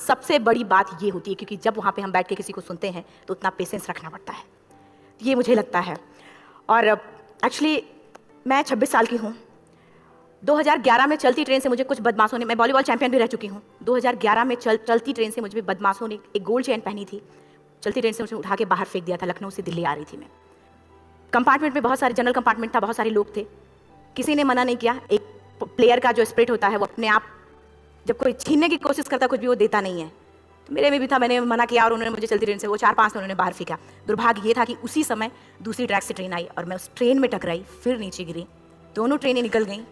सबसे बड़ी बात ये होती है, क्योंकि जब वहाँ पे हम बैठ के किसी को सुनते हैं तो उतना पेशेंस रखना पड़ता है, ये मुझे लगता है। और एक्चुअली मैं 26 साल की हूँ। 2011 में चलती ट्रेन से मुझे कुछ बदमाशों ने, मैं वॉलीबॉल चैंपियन भी रह चुकी हूँ, 2011 में चलती ट्रेन से मुझे बदमाशों ने एक गोल्ड चेन पहनी थी, चलती ट्रेन से मुझे उठा के बाहर फेंक दिया था। लखनऊ से दिल्ली आ रही थी मैं। कंपार्टमेंट में बहुत सारे, जनरल कंपार्टमेंट था, बहुत सारे लोग थे, किसी ने मना नहीं किया। एक प्लेयर का जो स्पिरिट होता है वो अपने आप, जब कोई छीनने की कोशिश करता कुछ भी, वो देता नहीं है। तो मेरे में भी था, मैंने मना किया और उन्होंने मुझे चलती ट्रेन से वो 4-5 ने उन्होंने बाहर फेंका। दुर्भाग्य ये था कि उसी समय दूसरी ट्रैक से ट्रेन आई और मैं उस ट्रेन में टकराई, फिर नीचे गिरी, दोनों ट्रेनें निकल गईं।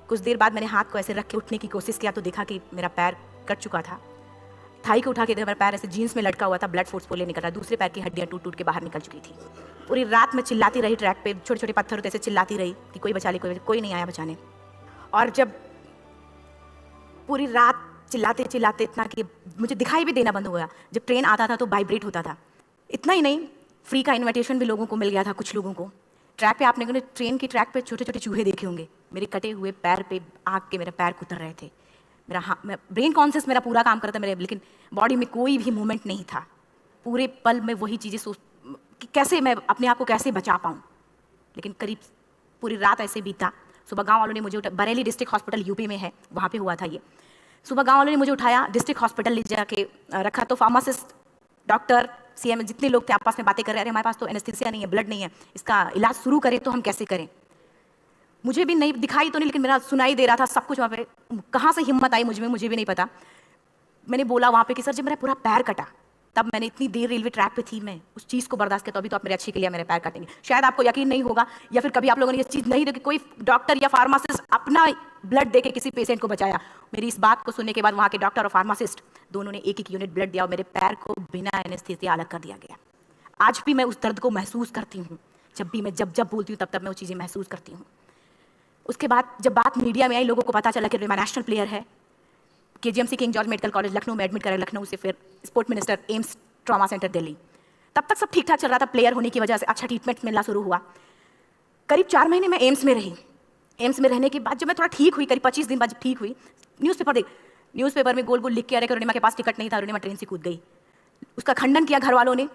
कुछ देर बाद मैंने हाथ को ऐसे रख के उठने की कोशिश किया तो देखा कि मेरा पैर कट चुका था। थाई को उठा के देखा, मेरा पैर ऐसे जीन्स में लटका हुआ था, ब्लड फोर्स पोले निकल रहा, दूसरे पैर की हड्डियाँ टूट टूट के बाहर निकल चुकी थी। पूरी रात मैं चिल्लाती रही ट्रैक पे, छोटे छोटे पत्थर होते ऐसे चिल्लाती रही कि कोई बचा ले, कोई नहीं आया बचाने। और जब पूरी रात चिल्लाते चिल्लाते इतना कि मुझे दिखाई भी देना बंद हो गया, जब ट्रेन आता था तो वाइब्रेट होता था। इतना ही नहीं, फ्री का इन्विटेशन भी लोगों को मिल गया था, कुछ लोगों को। ट्रैक पे आपने ट्रेन की ट्रैक पे छोटे छोटे चूहे देखे होंगे, मेरे कटे हुए पैर पे आग के मेरे पैर कुतर रहे थे। मैं ब्रेन कॉन्शियस मेरा पूरा काम करता मेरे, लेकिन बॉडी में कोई भी मूवमेंट नहीं था। पूरे पल में वही चीज़ें सोच कि कैसे मैं अपने आप को कैसे बचा पाऊँ। लेकिन करीब पूरी रात ऐसे बीता। सुबह गाँव वालों ने मुझे बरेली डिस्ट्रिक्ट हॉस्पिटल यूपी में है, वहाँ पे हुआ था ये। सुबह गाँव वालों ने मुझे उठाया, डिस्ट्रिक्ट हॉस्पिटल ले जाके रखा। तो फार्मासिस्ट, डॉक्टर, सीएम, जितने लोग थे आपस में बातें कर रहे हैं, हमारे पास तो एनेस्थीसिया नहीं है, ब्लड नहीं है, इसका इलाज शुरू करें तो हम कैसे करें। मुझे भी नहीं दिखाई तो नहीं, लेकिन मेरा सुनाई दे रहा था सब कुछ वहाँ पे। कहाँ से हिम्मत आई मुझे भी नहीं पता। मैंने बोला वहाँ पे कि सर जब मेरा पूरा पैर कटा, तब मैंने इतनी देर रेलवे ट्रैक पे थी, मैं उस चीज़ को बर्दाश्त किया, तो अभी तो आप मेरे अच्छे के लिए मेरे पैर काटेंगे। शायद आपको यकीन नहीं होगा, या फिर कभी आप लोगों ने ये चीज़ नहीं देखी, कोई डॉक्टर या फार्मासिस्ट अपना ब्लड दे के किसी पेशेंट को बचाया। मेरी इस बात को सुनने के बाद वहाँ के डॉक्टर और फार्मासिस्ट दोनों ने एक यूनिट ब्लड दिया और मेरे पैर को बिना एनेस्थीसिया अलग कर दिया गया। आज भी मैं उस दर्द को महसूस करती हूँ, जब भी मैं जब बोलती हूँ तब मैं वो चीज़ें महसूस करती हूँ। उसके बाद जब बात मीडिया में आई, लोगों को पता चला कि रिमा नेशनल प्लेयर है, KGMC king George medical college Lucknow में एडमिट करा, लखनऊ से फिर sport minister, AIIMS trauma centre Delhi. तब तक सब ठीक ठाक चल रहा था, प्लेयर होने की वजह से अच्छा ट्रीटमेंट मिलना शुरू हुआ। करीब 4 महीने मैं एम्स में रही। एम्स में रहने के बाद जब मैं थोड़ा ठीक हुई, करीब 25 दिन बाद जब ठीक हुई, न्यूज़पेपर में गोल गोल लिख के आ रहे कि अरुणिमा के पास टिकट नहीं था, अरुणिमा ट्रेन से कूद गई। उसका खंडन किया घर वालों ने,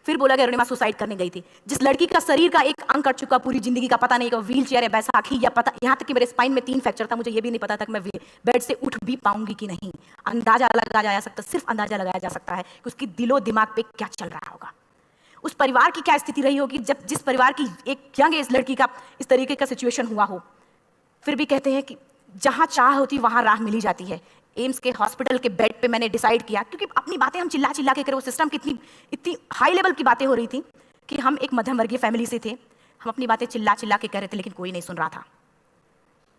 फिर बोला कि अरुणिमा सुसाइड करने गई थी। जिस लड़की का शरीर का एक अंग कट चुका, पूरी जिंदगी का पता नहीं कि व्हील चेयर है, बैसाखी या पता, यहाँ तक कि मेरे स्पाइन में 3 फ्रैक्चर था, मुझे ये भी नहीं पता था कि मैं बेड से उठ भी पाऊंगी कि नहीं। अंदाजा लगाया जा सकता, सिर्फ अंदाजा लगाया जा सकता है कि उसकी दिलो दिमाग पे क्या चल रहा होगा, उस परिवार की क्या स्थिति रही होगी, जब जिस परिवार की एक यंग एज लड़की का इस तरीके का सिचुएशन हुआ हो। फिर भी कहते हैं कि जहाँ चाह होती वहाँ राह मिली जाती है। एम्स के हॉस्पिटल के बेड पे मैंने डिसाइड किया, क्योंकि अपनी बातें हम चिल्ला चिल्ला के करें, वो सिस्टम की इतनी हाई लेवल की बातें हो रही थी कि हम एक मध्यम वर्गीय फैमिली से थे, हम अपनी बातें चिल्ला चिल्ला के कह रहे थे, लेकिन कोई नहीं सुन रहा था।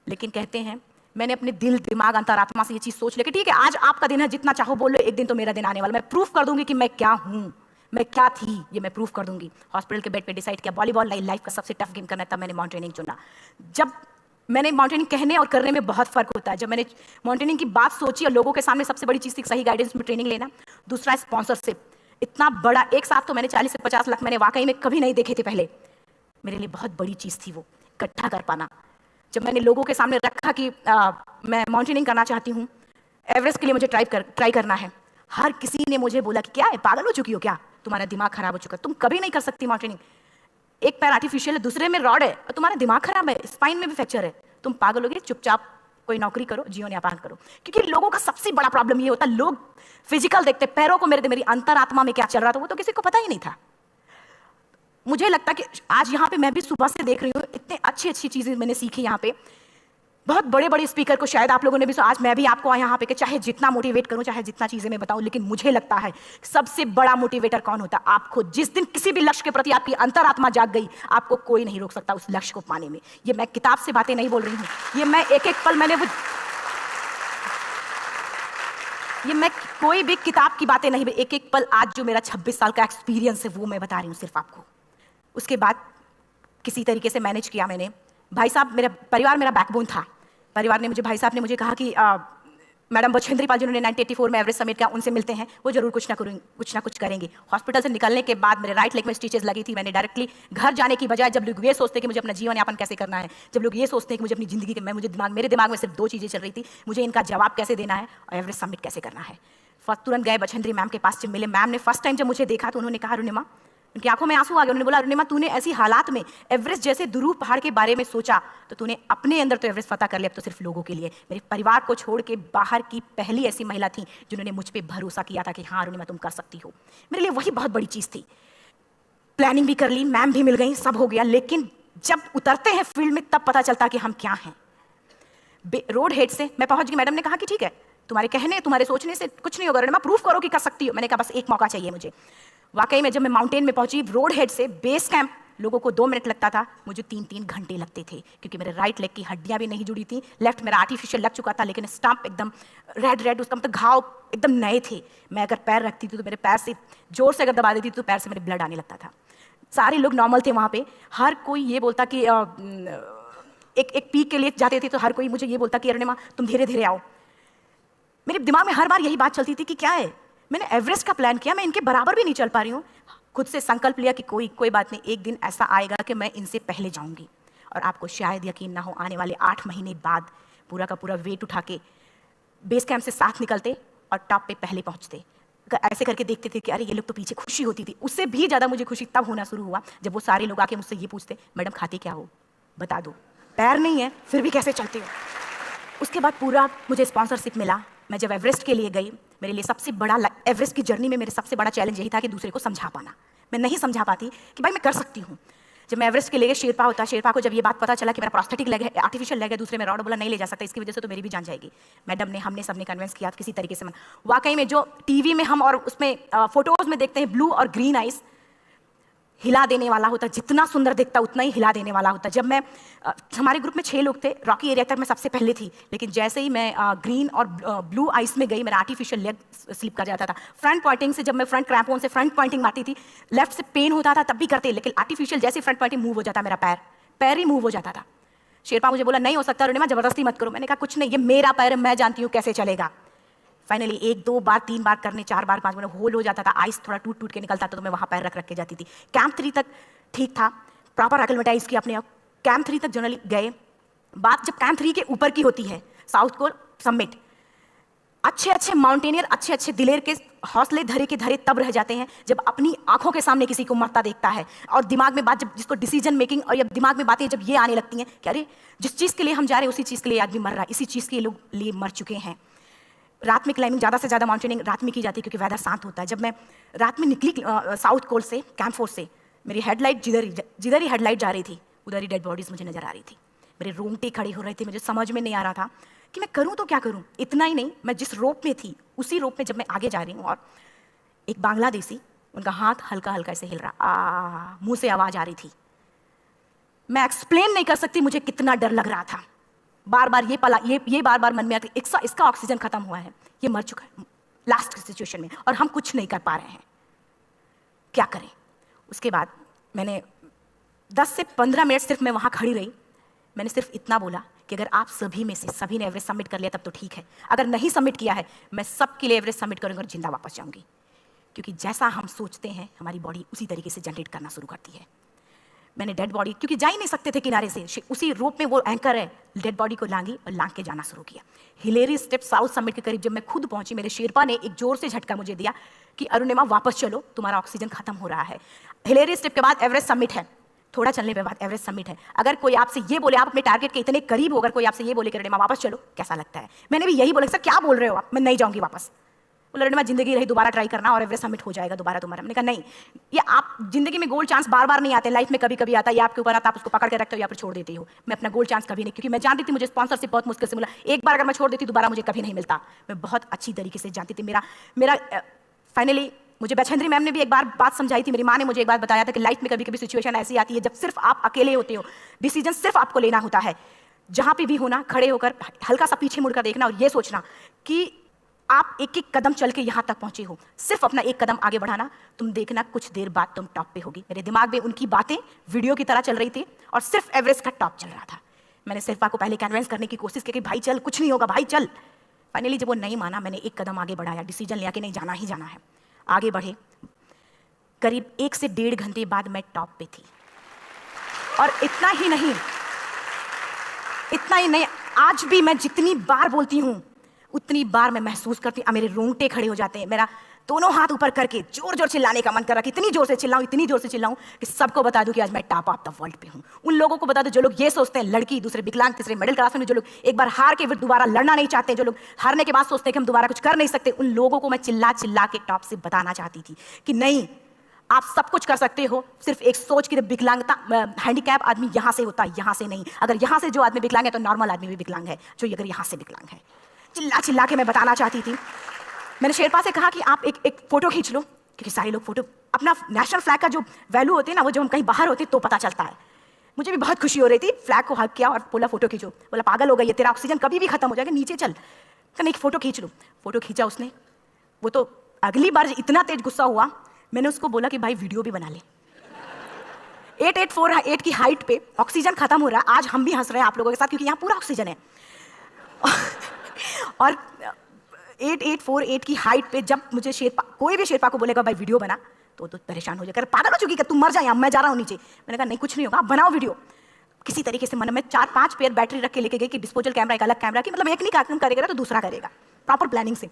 लेकिन कहते हैं मैंने अपने दिल, दिमाग, अंतरात्मा से ये चीज़ सोच लिया कि ठीक है, आज आपका दिन है, जितना चाहो बोल लो, एक दिन तो मेरा दिन आने वाला, मैं प्रूफ कर दूंगी कि मैं क्या हूँ, मैं क्या थी, ये मैं प्रूफ कर दूंगी। हॉस्पिटल के बेड पे डिसाइड किया वॉलीबॉल लाइफ का सबसे टफ गेम करना है, तब मैंने माउंटेनिंग चुना। जब मैंने माउंटेनिंग कहने और करने में बहुत फर्क होता है। जब मैंने माउंटेनिंग की बात सोची और लोगों के सामने, सबसे बड़ी चीज़ थी सही गाइडेंस में ट्रेनिंग लेना, दूसरा स्पॉन्सरशिप। इतना बड़ा एक साथ तो मैंने 40 से 50 लाख मैंने वाकई में कभी नहीं देखे थे पहले। मेरे लिए बहुत बड़ी चीज़ थी वो इकट्ठा कर पाना। जब मैंने लोगों के सामने रखा कि मैं माउंटेनिंग करना चाहती हूँ, एवरेस्ट के लिए मुझे ट्राई करना है, हर किसी ने मुझे बोला कि क्या है, पागल हो चुकी हो क्या, तुम्हारा दिमाग खराब हो चुका है, तुम कभी नहीं कर सकती माउंटेनिंग, एक पैर आर्टिफिशियल है, दूसरे में रॉड है, और तुम्हारा दिमाग खराब है, स्पाइन में भी फ्रैक्चर है, तुम पागल हो गए, चुपचाप कोई नौकरी करो, जीवन यापन करो। क्योंकि लोगों का सबसे बड़ा प्रॉब्लम ये होता है, लोग फिजिकल देखते, पैरों को मेरी अंतरात्मा में क्या चल रहा था वो तो किसी को पता ही नहीं था। मुझे लगता कि आज यहाँ पे मैं भी सुबह से देख रही हूँ, इतने अच्छी चीजें मैंने सीखी यहाँ पे। बहुत बड़े बड़े स्पीकर को शायद आप लोगों ने भी, आज मैं भी आपको यहाँ पे कि चाहे जितना मोटिवेट करूँ, चाहे जितना चीजें मैं बताऊँ, लेकिन मुझे लगता है सबसे बड़ा मोटिवेटर कौन होता है? आप खुद। जिस दिन किसी भी लक्ष्य के प्रति आपकी अंतरात्मा जाग गई, आपको कोई नहीं रोक सकता उस लक्ष्य को पाने में। ये मैं किताब से बातें नहीं बोल रही हूँ, ये मैं एक एक पल मैंने ये मैं कोई भी किताब की बातें नहीं, एक एक पल आज जो मेरा 26 साल का एक्सपीरियंस है वो मैं बता रही हूँ सिर्फ आपको। उसके बाद किसी तरीके से मैनेज किया मैंने। भाई साहब, मेरा परिवार मेरा बैकबोन था। परिवार ने मुझे, भाई साहब ने मुझे कहा कि मैडम बछेंद्री पाल जिन्होंने 1984 में एवरेस्ट समिट किया, उनसे मिलते हैं, वो जरूर कुछ ना कुछ करेंगे। हॉस्पिटल से निकलने के बाद मेरे राइट लेग में स्टिचेस लगी थी। मैंने डायरेक्टली घर जाने की बजाय, जब लोग ये सोचते हैं कि मुझे अपना जीवन यापन कैसे करना है, जब लोग ये सोचते हैं कि मुझे अपनी जिंदगी के, मेरे दिमाग में सिर्फ 2 चीज़ें चल रही थी, मुझे इनका जवाब कैसे देना है और एवरेस्ट समिट कैसे करना है। तुरंत गए बछेंद्री मैम के पास, जब मिले मैम ने फर्स्ट टाइम जब मुझे देखा तो उन्होंने कहा अरुणिमा, उनकी आंखों में आंसू आ गए, उन्होंने बोला अरुणिमा तूने ऐसी हालात में एवरेस्ट जैसे दुरूह पहाड़ के बारे में सोचा तो तूने अपने अंदर तो एवरेस्ट फतह कर लिया, अब तो सिर्फ लोगों के लिए। मेरे परिवार को छोड़ के बाहर की पहली ऐसी महिला थी जिन्होंने मुझ पर भरोसा किया था कि हाँ अरुणिमा तुम कर सकती हो। मेरे लिए वही बहुत बड़ी चीज़ थी। प्लानिंग भी कर ली, मैम भी मिल गई, सब हो गया, लेकिन जब उतरते हैं फील्ड में तब पता चलता कि हम क्या हैं। रोड हेड से मैं पहुंच गई, मैडम ने कहा कि ठीक है तुम्हारे कहने तुम्हारे सोचने से कुछ नहीं होगा, प्रूफ करो कि कर सकती हो। मैंने कहा बस एक मौका चाहिए मुझे। वाकई में जब मैं माउंटेन में पहुंची, रोड हेड से बेस कैंप लोगों को 2 मिनट लगता था, मुझे 3-3 घंटे लगते थे, क्योंकि मेरे राइट लेग की हड्डियां भी नहीं जुड़ी थी, लेफ्ट मेरा आर्टिफिशियल लग चुका था, लेकिन स्टंप एकदम रेड, उसका मतलब घाव एकदम नए थे। मैं अगर पैर रखती थी तो मेरे पैर से जोर से अगर दबा देती तो पैर से मेरे ब्लड आने लगता था। सारे लोग नॉर्मल थे वहाँ पे, हर कोई ये बोलता कि एक पीक के लिए जाते थे तो हर कोई मुझे ये बोलता कि अरुणिमा तुम धीरे धीरे आओ। मेरे दिमाग में हर बार यही बात चलती थी कि क्या है, मैंने एवरेस्ट का प्लान किया, मैं इनके बराबर भी नहीं चल पा रही हूँ। खुद से संकल्प लिया कि कोई बात नहीं, एक दिन ऐसा आएगा कि मैं इनसे पहले जाऊंगी। और आपको शायद यकीन ना हो, आने वाले 8 महीने बाद पूरा का पूरा वेट उठा के बेस कैंप से साथ निकलते और टॉप पे पहले पहुंचते। ऐसे करके देखते थे कि अरे ये लोग तो पीछे, खुशी होती थी। उससे भी ज़्यादा मुझे खुशी तब होना शुरू हुआ जब वो सारे लोग आके मुझसे ये पूछते, मैडम खाते क्या हो, बता दो, पैर नहीं है फिर भी कैसे चलते हो। उसके बाद पूरा मुझे स्पॉन्सरशिप मिला। मैं जब एवरेस्ट के लिए गई, मेरे लिए सबसे बड़ा एवरेस्ट की जर्नी में मेरे सबसे बड़ा चैलेंज यही था कि दूसरे को समझा पाना। मैं नहीं समझा पाती कि भाई मैं कर सकती हूँ। जब मैं एवरेस्ट के लिए शेरपा होता, शेरपा को जब ये बात पता चला कि मेरा प्रोस्थेटिक लेग है, आर्टिफिशियल लेग है, दूसरे में रॉड, बोला नहीं ले जा सकता, इसकी वजह से तो मेरी भी जान जाएगी। मैडम ने, हमने सबने कन्विंस किया किसी तरीके से। वाकई में जो टीवी में हम और उसमें फोटोज में देखते हैं ब्लू और ग्रीन आइस, हिला देने वाला होता, जितना सुंदर दिखता उतना ही हिला देने वाला होता। जब मैं हमारे ग्रुप में 6 लोग थे, रॉकी एरिया तक मैं सबसे पहले थी, लेकिन जैसे ही मैं ग्रीन और ब्लू आइस में गई, मेरा आर्टिफिशियल लेग स्लिप कर जाता था। फ्रंट पॉइंटिंग से जब मैं फ्रंट क्रैम्पोन से फ्रंट पॉइंटिंग मारती थी, लेफ्ट से पेन होता था तब भी करते, लेकिन आर्टिफिशियल जैसे फ्रंट पॉइंटिंग मूव हो जाता, मेरा पैर ही मूव हो जाता था। शेरपा मुझे बोला नहीं हो सकता अरुणिमा, जबरदस्ती मत करो। मैंने कहा कुछ नहीं, ये मेरा पैर है, मैं जानती हूँ कैसे चलेगा। फाइनली 1, 2 बार, 3 बार करने, 4 बार, 5 बार होल हो जाता था, आइस थोड़ा टूट के निकलता था, तो मैं वहाँ पैर रख के जाती थी। कैंप 3 तक ठीक था, प्रॉपर एक्लेमेटाइज किया अपने आप। कैंप 3 तक जनरली गए। बात जब कैंप 3 के ऊपर की होती है, साउथ कोल समिट, अच्छे माउंटेनियर, अच्छे दिलेर के हौसले धरे के धरे तब रह जाते हैं जब अपनी आंखों के सामने किसी को मरता देखता है, और दिमाग में बात, जब जिसको डिसीजन मेकिंग, और जब दिमाग में बातें जब ये आने लगती हैं कि अरे जिस चीज़ के लिए हम जा रहे हैं उसी चीज़ के लिए आदमी मर रहा है, इसी चीज़ के लिए मर चुके हैं। रात में क्लाइंबिंग, ज़्यादा से ज़्यादा माउंटेनिंग रात में की जाती है क्योंकि वेदर शांत होता है। जब मैं रात में निकली साउथ कोल से, कैंप 4 से, मेरी हेडलाइट जिधर ही हेडलाइट जा रही थी उधर ही डेड बॉडीज मुझे नजर आ रही थी। मेरे रोंगटे खड़े हो रहे थे, मुझे समझ में नहीं आ रहा था कि मैं करूं तो क्या करूं। इतना ही नहीं, मैं जिस रोप में थी उसी रोप में जब मैं आगे जा रही हूँ, और एक बांग्लादेशी, उनका हाथ हल्का हल्का ऐसे हिल रहा, मुंह से आवाज आ रही थी। मैं एक्सप्लेन नहीं कर सकती मुझे कितना डर लग रहा था। बार बार ये बार बार मन में आता, इसका ऑक्सीजन खत्म हुआ है, ये मर चुका है लास्ट सिचुएशन में, और हम कुछ नहीं कर पा रहे हैं, क्या करें। उसके बाद मैंने 10 से 15 मिनट सिर्फ मैं वहाँ खड़ी रही। मैंने सिर्फ इतना बोला कि अगर आप सभी में से सभी ने एवरेस्ट सबमिट कर लिया तब तो ठीक है, अगर नहीं सबमिट किया है मैं सबके लिए एवरेस्ट सबमिट करूँगी और जिंदा वापस जाऊँगी। क्योंकि जैसा हम सोचते हैं हमारी बॉडी उसी तरीके से जनरेट करना शुरू करती है। मैंने डेड बॉडी, क्योंकि जा ही नहीं सकते थे किनारे से, उसी रोप में वो एंकर है, डेड बॉडी को लांगी और लांग के जाना शुरू किया। हिलेरी स्टेप साउथ समिट के करीब जब मैं खुद पहुंची, मेरे शेरपा ने एक जोर से झटका मुझे दिया कि अरुणिमा वापस चलो, तुम्हारा ऑक्सीजन खत्म हो रहा है। हिलेरी स्टेप के बाद एवरेस्ट समिट है, थोड़ा चलने के बाद एवरेस्ट समिट है। अगर कोई आपसे ये बोले, आप अपने टारगेट के इतने करीब हो, अगर कोई आपसे ये बोले कि अरुणिमा वापस चलो, कैसा लगता है? मैंने भी यही बोला, सर क्या बोल रहे हो आप, मैं नहीं जाऊंगी वापस। बोला अरुणिमा जिंदगी रही, दोबारा ट्राई करना और एवरेस्ट समिट हो जाएगा दोबारा तुम्हारा। मैंने कहा नहीं, ये आप जिंदगी में गोल्ड चांस बार बार नहीं आते, लाइफ में कभी कभी आता है, ये आपके ऊपर आता है, आप उसको पकड़ के रखते हो या फिर छोड़ देते हो। मैं अपना गोल्ड चांस कभी नहीं, क्योंकि मैं जानती थी मुझे स्पॉन्सरशिप बहुत मुश्किल से मिला, एक बार अगर मैं छोड़ देती दोबारा मुझे कभी नहीं मिलता। मैं बहुत अच्छी तरीके से जानती थी। मेरा फाइनली मुझे बछेंद्री मैम ने भी एक बार बात समझाई थी, मेरी माँ ने मुझे एक बार बताया था कि लाइफ में कभी कभी सिचुएशन ऐसी आती है जब सिर्फ आप अकेले होते हो, डिसीजन सिर्फ आपको लेना होता है। जहां पे भी होना, खड़े होकर हल्का सा पीछे मुड़कर देखना और ये सोचना कि आप एक एक कदम चल के यहां तक पहुंचे हो, सिर्फ अपना एक कदम आगे बढ़ाना, तुम देखना कुछ देर बाद तुम टॉप पे होगी। मेरे दिमाग में उनकी बातें वीडियो की तरह चल रही थी और सिर्फ एवरेस्ट का टॉप चल रहा था। मैंने शिल्पा को पहले कन्विंस करने की कोशिश की कि भाई चल, कुछ नहीं होगा भाई चल। फाइनली जब वो नहीं माना, मैंने एक कदम आगे बढ़ाया, डिसीजन लिया कि नहीं, जाना ही जाना है। आगे बढ़े, करीब 1 से 1.5 घंटे बाद मैं टॉप पे थी। और इतना ही नहीं, आज भी मैं जितनी बार बोलती हूं, उतनी बार मैं महसूस करती हूँ, मेरे रोंगटे खड़े हो जाते हैं, मेरा दोनों हाथ ऊपर करके जोर जोर चिल्लाने का मन कर रहा है, इतनी जोर से चिल्लाऊं, इतनी जोर से चिल्लाऊं कि सबको बता दूं कि आज मैं टॉप ऑफ द वर्ल्ड पे हूं। उन लोगों को बता दूं जो लोग ये सोचते हैं, लड़की, दूसरे विकलांग, तीसरे मिडिल क्लास में, जो लोग एक बार हार के फिर दोबारा लड़ना नहीं चाहते, जो लोग हारने के बाद सोचते हैं कि हम दोबारा कुछ कर नहीं सकते, उन लोगों को मैं चिल्ला चिल्ला के टॉप से बताना चाहती थी कि नहीं, आप सब कुछ कर सकते हो, सिर्फ एक सोच की विकलांगता, हैंडीकैप आदमी यहाँ से होता है, यहाँ से नहीं। अगर यहाँ से जो आदमी विकलांग है तो नॉर्मल आदमी भी विकलांग है, जो अगर यहाँ से विकलांग है। चिल्ला चिल्ला के मैं बताना चाहती थी। मैंने शेरपा से कहा कि आप एक फोटो खींच लो, क्योंकि सारे लोग फोटो, अपना नेशनल फ्लैग का जो वैल्यू होती है ना, वो जब हम कहीं बाहर होते तो पता चलता है। मुझे भी बहुत खुशी हो रही थी, फ्लैग को हक किया और बोला फोटो खींचो। बोला पागल हो गई है, तेरा ऑक्सीजन कभी भी खत्म हो जाएगा, नीचे चल। कहने एक फोटो खींच लो। फोटो खींचा उसने। वो तो अगली बार इतना तेज गुस्सा हुआ, मैंने उसको बोला कि भाई वीडियो भी बना ले। 8848 की हाइट पे ऑक्सीजन खत्म हो रहा है, आज हम भी हंस रहे हैं आप लोगों के साथ, क्योंकि यहाँ पूरा ऑक्सीजन है। और 8848 की हाइट पे जब मुझे शेरपा, कोई भी शेरपा को बोलेगा भाई वीडियो बना, तो परेशान हो जाएगा, पागल हो चुकी है, तुम मर जाए, मैं जा रहा हूँ नीचे। मैंने कहा नहीं कुछ नहीं होगा, आप बनाओ वीडियो। किसी तरीके से मन में 4-5 पेयर बैटरी रख के लेके गई कि डिस्पोजल कैमरा, एक अलग कैमरा की, मतलब एक नहीं काम करेगा तो दूसरा करेगा, प्रॉपर प्लानिंग से।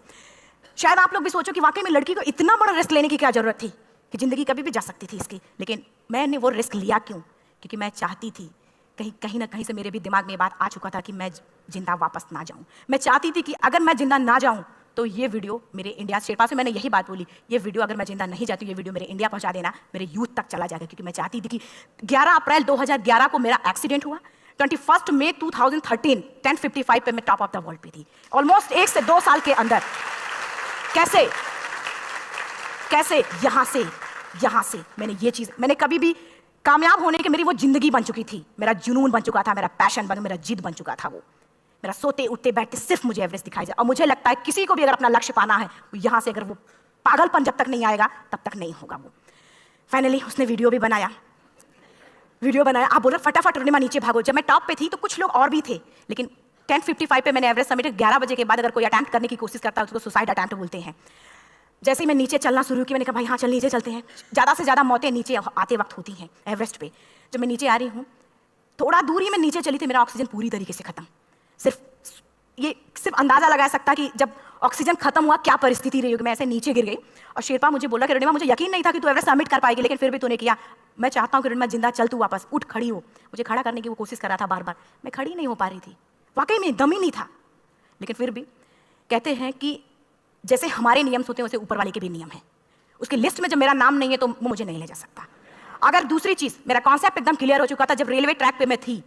शायद आप लोग भी सोचो कि वाकई में लड़की को इतना बड़ा रिस्क लेने की क्या जरूरत थी, कि जिंदगी कभी भी जा सकती थी इसकी। लेकिन मैंने वो रिस्क लिया क्यों? क्योंकि मैं चाहती थी, कहीं ना कहीं से मेरे भी दिमाग में ये बात आ चुका था कि मैं जिंदा वापस ना जाऊं। मैं चाहती थी कि अगर मैं जिंदा ना जाऊं तो ये वीडियो मेरे इंडिया, शेरपा से मैंने यही बात बोली, ये वीडियो अगर मैं जिंदा नहीं जाती, ये वीडियो मेरे इंडिया पहुंचा देना, मेरे यूथ तक चला जाएगा। क्योंकि मैं चाहती थी कि 11 अप्रैल 2011 को मेरा एक्सीडेंट हुआ, 21 मई 2013 10:55 पे मैं टॉप ऑफ द वर्ल्ड पे थी। ऑलमोस्ट 1 से 2 साल के अंदर कैसे यहां से मैंने ये चीज, मैंने कभी भी कामयाब होने की मेरी वो जिंदगी बन चुकी थी, मेरा जुनून बन चुका था, मेरा पैशन मेरा जिद बन चुका था। वो मेरा सोते उठते बैठते सिर्फ मुझे एवरेस्ट दिखाई जाए। और मुझे लगता है किसी को भी अगर अपना लक्ष्य पाना है, यहां से अगर वो पागलपन जब तक नहीं आएगा तब तक नहीं होगा। वो फाइनली उसने वीडियो बनाया। आप बोल रहे फटाफट अरुणिमा नीचे भागो। जब मैं टॉप पे थी तो कुछ लोग और भी थे, लेकिन 10:55 पे मैंने एवरेस्ट समिट, 11 बजे के बाद अगर कोई अटेम्प्ट करने की कोशिश करता है उसको सुसाइड अटेम्प्ट बोलते हैं। जैसे ही मैं नीचे चलना शुरू की, मैंने कहा भाई हाँ चल नीचे चलते हैं। ज़्यादा से ज़्यादा मौतें नीचे आते वक्त होती हैं एवरेस्ट पे। जब मैं नीचे आ रही हूँ, थोड़ा दूर ही मैं नीचे चली थी, मेरा ऑक्सीजन पूरी तरीके से खत्म। सिर्फ अंदाजा लगा सकता कि जब ऑक्सीजन खत्म हुआ क्या परिस्थिति रही होगी। मैं ऐसे नीचे गिर गई और शेरपा मुझे बोला कि अरुणिमा मुझे यकीन नहीं था कि तू एवरेस्ट समिट कर पाएगी, लेकिन फिर भी तूने किया। मैं चाहता हूँ कि अरुणिमा जिंदा चल, तू वापस उठ, खड़ी हो। मुझे खड़ा करने की वो कोशिश कर रहा था बार बार, मैं खड़ी नहीं हो पा रही थी, वाकई में दम ही नहीं था। लेकिन फिर भी कहते हैं कि जैसे हमारे नियम होते हैं वैसे ऊपर वाले के भी नियम है। उसकी लिस्ट में जब मेरा नाम नहीं है तो वो मुझे नहीं ले जा सकता। अगर दूसरी चीज, मेरा कॉन्सेप्ट एकदम क्लियर हो चुका था। जब रेलवे ट्रैक पे मैं थी,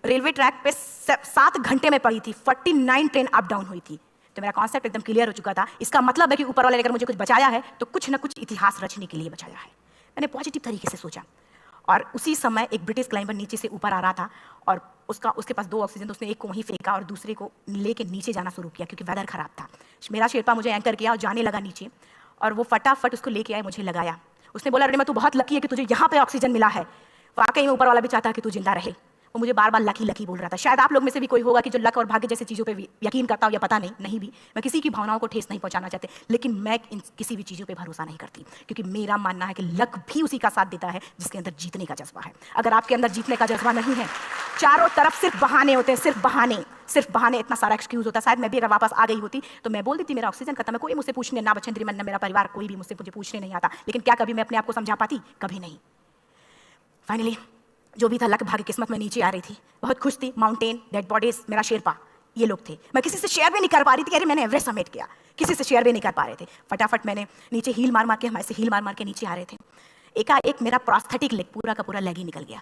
रेलवे ट्रैक पे 7 घंटे में पड़ी थी, 49 ट्रेन अप डाउन हुई थी, तो मेरा कॉन्सेप्ट एकदम क्लियर हो चुका था। इसका मतलब है कि ऊपर वाले ने अगर मुझे कुछ बचाया है तो कुछ ना कुछ इतिहास रचने के लिए बचाया है। मैंने पॉजिटिव तरीके से सोचा। और उसी समय एक ब्रिटिश क्लाइंबर नीचे से ऊपर आ रहा था और उसके पास 2 ऑक्सीजन, तो उसने एक को वहीं फेंका और दूसरे को लेके नीचे जाना शुरू किया, क्योंकि वेदर खराब था। मेरा शेरपा मुझे एंकर किया और जाने लगा नीचे, और वो फटाफट उसको लेके आए, मुझे लगाया। उसने बोला अरुणिमा तू बहुत लकी है कि तुझे यहाँ पे ऑक्सीजन मिला है। वाकई में ऊपर वाला भी चाहता है कि तू जिंदा रहे। वो मुझे बार बार लकी बोल रहा था। शायद आप लोग में से भी कोई होगा कि जो लक और भाग्य जैसी चीज़ों पे यकीन करता हो, या पता नहीं भी। मैं किसी की भावनाओं को ठेस नहीं पहुंचाना चाहती, लेकिन मैं किसी भी चीज़ों पे भरोसा नहीं करती, क्योंकि मेरा मानना है कि लक भी उसी का साथ देता है जिसके अंदर जीतने का जज्बा है। अगर आपके अंदर जीतने का जज्बा नहीं है, चारों तरफ सिर्फ बहाने होते हैं, सिर्फ बहाने, इतना सारा एक्सक्यूज होता है। शायद मैं भी अगर वापस आ गई होती तो मैं बोल देती मेरा ऑक्सीजन खत्म है, कोई मुझसे पूछने ना बचेंद्री मन, मेरा परिवार, कोई भी मुझे पूछने नहीं आता। लेकिन क्या कभी मैं अपने आप को समझा पाती? कभी नहीं। फाइनली जो भी था, लक भाग्य किस्मत में नीचे आ रही थी, बहुत खुश थी। माउंटेन, डेड बॉडीज, मेरा शेरपा, ये लोग थे। मैं किसी से शेयर भी नहीं कर पा रही थी, अरे मैंने एवरेस्ट समिट किया, किसी से शेयर भी नहीं कर पा रहे थे। फटाफट मैंने नीचे हील मार के, हमारे से हील मार के नीचे आ रहे थे। एकाएक मेरा प्रोस्थेटिक लेग, पूरा का पूरा लेग ही निकल गया।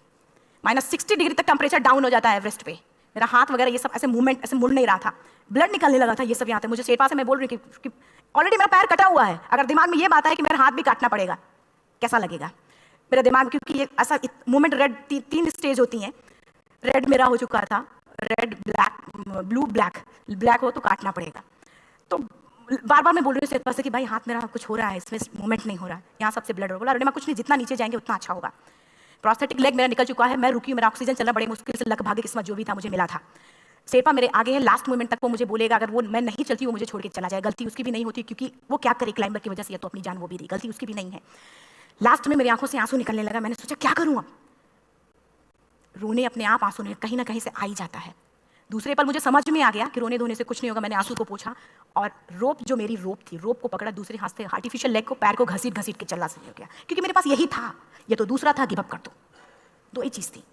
-60 डिग्री तक टेम्परेचर डाउन हो जाता है एवरेस्ट पे। मेरा हाथ वगैरह ये सब ऐसे मूवमेंट, ऐसे मुड़ नहीं रहा था, ब्लड निकलने लगा था, ये सब यहाँ पे। मुझे शेरपा से मैं बोल रही कि ऑलरेडी मेरा पैर कटा हुआ है, अगर दिमाग में ये बात है कि मेरा हाथ भी काटना पड़ेगा, कैसा लगेगा मेरा दिमाग? क्योंकि ये ऐसा मूवमेंट, रेड 3 स्टेज होती हैं। रेड मेरा हो चुका था, रेड ब्लैक, ब्लू ब्लैक हो तो काटना पड़ेगा। तो बार बार मैं बोल रही हूँ शेरपा से कि भाई हाथ मेरा कुछ हो रहा है, इसमें मूवमेंट नहीं हो रहा है, यहाँ सबसे ब्लड हो। बोला अरुणिमा कुछ नहीं, जितना नीचे जाएंगे उतना अच्छा होगा। प्रोस्थेटिक लेग मेरा निकल चुका है, मैं रुकी हूँ, मेरा ऑक्सीजन चलना बड़े मुश्किल से, लक भाग्य किस्मत जो भी था मुझे मिला था। शेरपा मेरे आगे है, लास्ट मोमेंट तक वो मुझे बोलेगा, अगर वो मैं नहीं चलती वो मुझे छोड़ के चला जाए। गलती उसकी भी नहीं होती, क्योंकि वो क्या करे, क्लाइंबर की वजह से, या तो अपनी जान वो भी दी, गलती उसकी भी नहीं है। लास्ट में मेरी आंखों से आंसू निकलने लगा। मैंने सोचा क्या करूं अब? रोने अपने आप आंसू नहीं, कहीं ना कहीं से आ ही जाता है। दूसरे पल मुझे समझ में आ गया कि रोने धोने से कुछ नहीं होगा। मैंने आंसू को पोंछा और जो मेरी रोप थी, रोप को पकड़ा, दूसरे हाथ से आर्टिफिशियल लेग को, पैर को घसीट घसीट के चलना शुरू हो गया, क्योंकि मेरे पास यही था। ये तो दूसरा था, गिव अप कर दो ही चीज़ थी।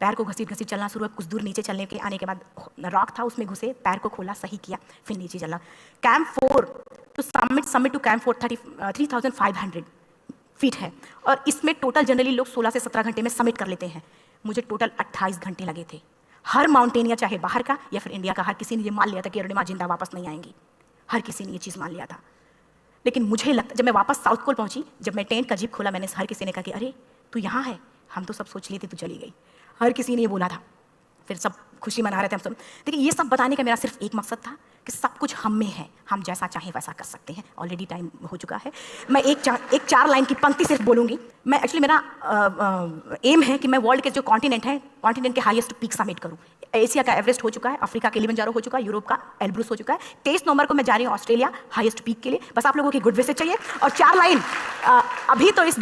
पैर को घसीट घसीट चलना शुरू हुआ। कुछ दूर नीचे चलने के आने के बाद रॉक था, उसमें घुसे, पैर को खोला, सही किया, फिर नीचे चला। Camp 4 to summit to camp 4 3,500 feet है, और इसमें टोटल जनरली लोग 16 से 17 घंटे में समिट कर लेते हैं। मुझे टोटल 28 घंटे लगे थे। हर माउंटेनियर, चाहे बाहर का या फिर इंडिया का, हर किसी ने ये मान लिया था कि अरुणिमा जिंदा वापस नहीं आएंगी। हर किसी ने ये चीज़ मान लिया था। लेकिन मुझे लगता, जब मैं वापस साउथ पोल पहुंची, जब मैं टेंट का जीप खोला, मैंने हर किसी ने कहा कि अरे तू यहाँ है, हम तो सब सोच लिए थे तू चली गई। हर किसी ने ये बोला था। फिर सब खुशी मना रहे थे हम सब। देखिए, ये सब बताने का मेरा सिर्फ एक मकसद था कि सब कुछ हम में है, हम जैसा चाहें वैसा कर सकते हैं। ऑलरेडी टाइम हो चुका है। मैं एक चार लाइन की पंक्ति सिर्फ बोलूँगी। मैं एक्चुअली, मेरा एम है कि मैं वर्ल्ड के जो कॉन्टिनेंट हैं, कॉन्टिनेंट के हाईएस्ट पीक समिट करूँ। एशिया का एवरेस्ट हो चुका है, अफ्रीका के किलिमंजारो हो चुका है, यूरोप का एल्ब्रुस हो चुका है। 23 नवंबर को मैं जा रही हूँ ऑस्ट्रेलिया हाईएस्ट पीक के लिए। बस आप लोगों की गुड विशेस चाहिए। और 4 लाइन अभी तो इस